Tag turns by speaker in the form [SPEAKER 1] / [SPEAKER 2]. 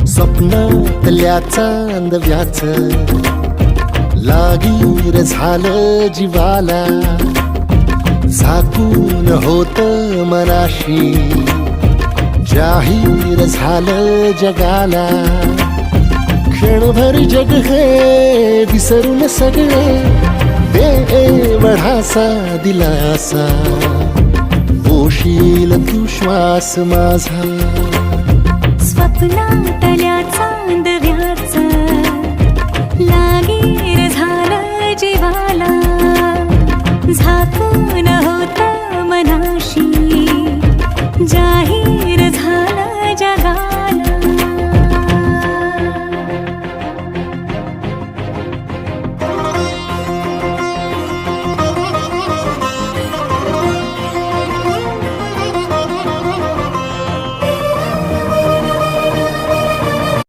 [SPEAKER 1] स्वप्नातल्या चांदव्याच लागीर झालं जीवाला, झाकून होत मनाशी जाहीर झालं जगाला. क्षणभर जग हे विसरून सगळे, देवढासा दिलासा, पोशील तू श्वास माझा.
[SPEAKER 2] स्वप्नातल्या चांदव्याच लागीर झालं जीवाला, झाकून